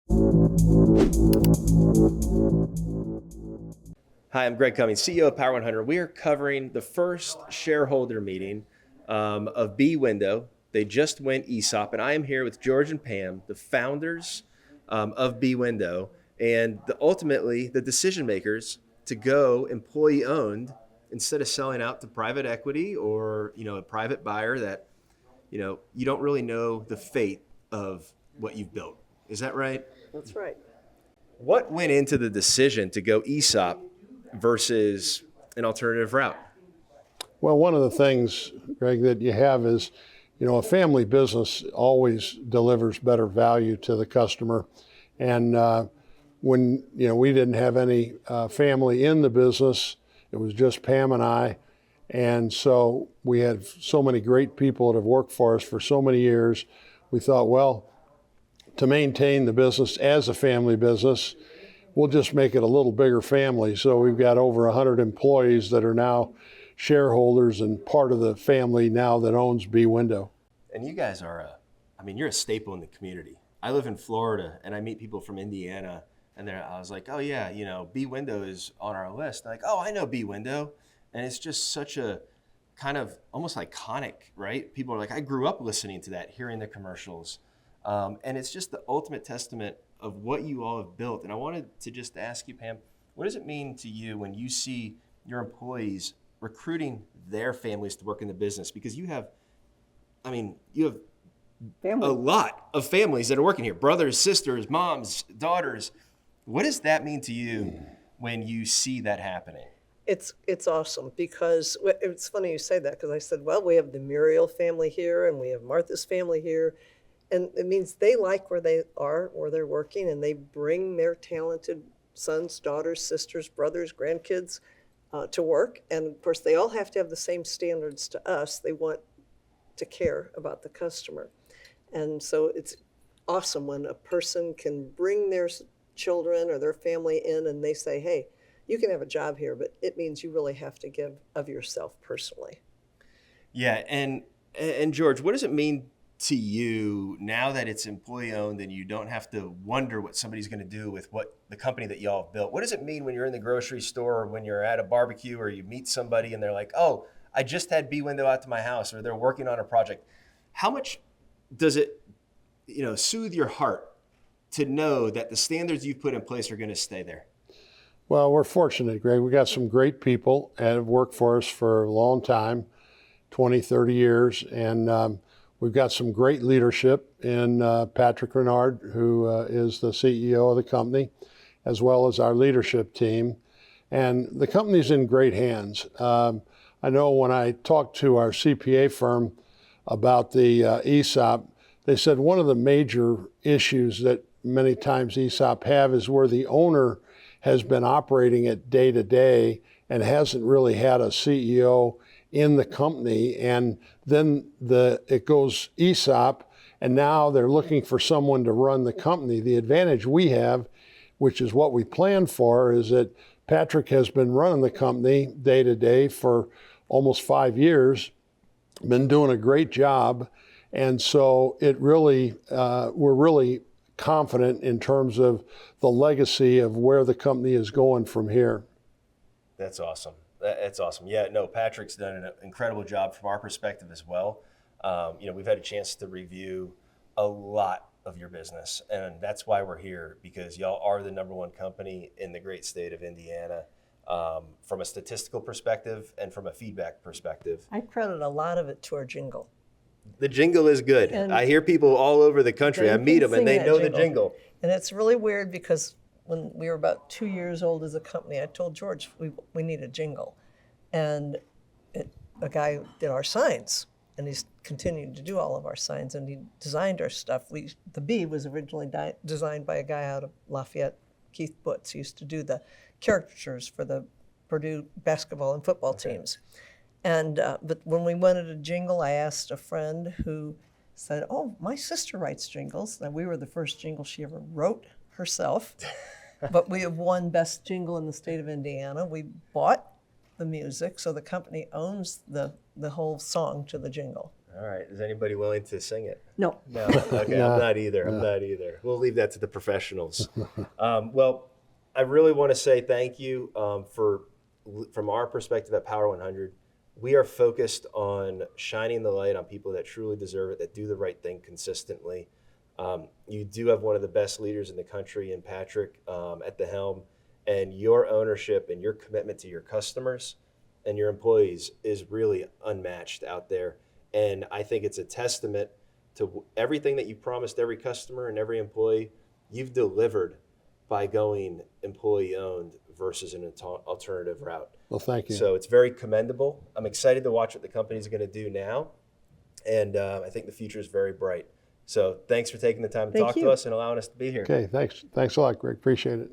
Hi, I'm Greg Cummings, CEO of Power 100. We are covering the first shareholder meeting of B Window. They just went ESOP, and I am here with George and Pam, the founders of B Window, and ultimately the decision makers to go employee owned instead of selling out to private equity or a private buyer that you don't really know the fate of what you've built. Is that right? That's right. What went into the decision to go ESOP versus an alternative route? Well, one of the things, Greg, that you have is, a family business always delivers better value to the customer. And when, we didn't have any family in the business, it was just Pam and I. And so we had so many great people that have worked for us for so many years. We thought, well, to maintain the business as a family business, we'll just make it a little bigger family. So we've got over 100 employees that are now shareholders and part of the family now that owns B Window. And you guys are you're a staple in the community. I live in Florida and I meet people from Indiana and I was like, oh yeah, B Window is on our list. They're like, oh, I know B Window. And it's just such a kind of almost iconic, right? People are like, I grew up listening to that, hearing the commercials. And it's just the ultimate testament of what you all have built. And I wanted to just ask you, Pam, what does it mean to you when you see your employees recruiting their families to work in the business? Because you have Family. a lot of families that are working here, brothers, sisters, moms, daughters. What does that mean to you when you see that happening? It's awesome because it's funny you say that because I said, well, we have the Muriel family here and we have Martha's family here. And it means they like where they are, where they're working, and they bring their talented sons, daughters, sisters, brothers, grandkids to work. And of course, they all have to have the same standards to us. They want to care about the customer. And so it's awesome when a person can bring their children or their family in and they say, hey, you can have a job here, but it means you really have to give of yourself personally. Yeah, and George, what does it mean to you now that it's employee owned and you don't have to wonder what somebody's going to do with what the company that y'all have built? What does it mean when you're in the grocery store or when you're at a barbecue or you meet somebody and they're like, oh, I just had B Window out to my house, or they're working on a project? How much does it, soothe your heart to know that the standards you've put in place are going to stay there? Well, we're fortunate, Greg. We got some great people that have worked for us for a long time, 20, 30 years. And we've got some great leadership in Patrick Renard, who is the CEO of the company, as well as our leadership team. And the company's in great hands. I know when I talked to our CPA firm about the ESOP, they said one of the major issues that many times ESOP have is where the owner has been operating it day to day and hasn't really had a CEO in the company, and then it goes ESOP, and now they're looking for someone to run the company. The advantage we have, which is what we planned for, is that Patrick has been running the company day to day for almost 5 years, been doing a great job, and so it really, we're really confident in terms of the legacy of where the company is going from here. That's awesome. That's awesome. Yeah, no, Patrick's done an incredible job from our perspective as well. We've had a chance to review a lot of your business, and that's why we're here, because y'all are the number one company in the great state of Indiana from a statistical perspective and from a feedback perspective. I credit a lot of it to our jingle. The jingle is good. And I hear people all over the country. I meet them and they know the jingle. And it's really weird because when we were about 2 years old as a company, I told George we need a jingle. And a guy did our signs, and he's continued to do all of our signs, and he designed our stuff. The B was originally designed by a guy out of Lafayette, Keith Butts. He used to do the caricatures for the Purdue basketball and football teams. And but when we wanted a jingle, I asked a friend who said, oh, my sister writes jingles. Now, we were the first jingle she ever wrote herself, but we have won best jingle in the state of Indiana. We bought the music, so the company owns the whole song to the jingle. All right. Is anybody willing to sing it? No. No. Okay. I'm not either. I'm not either. We'll leave that to the professionals. Well, I really want to say thank you from our perspective at Power 100. We are focused on shining the light on people that truly deserve it, that do the right thing consistently. You do have one of the best leaders in the country in Patrick at the helm, and your ownership and your commitment to your customers and your employees is really unmatched out there. And I think it's a testament to everything that you promised every customer and every employee. You've delivered by going employee owned versus an alternative route. Well, thank you. So it's very commendable. I'm excited to watch what the company's going to do now. And I think the future is very bright. So thanks for taking the time to Thank talk you. to us and allowing us to be here. Okay, thanks a lot, Greg. Appreciate it.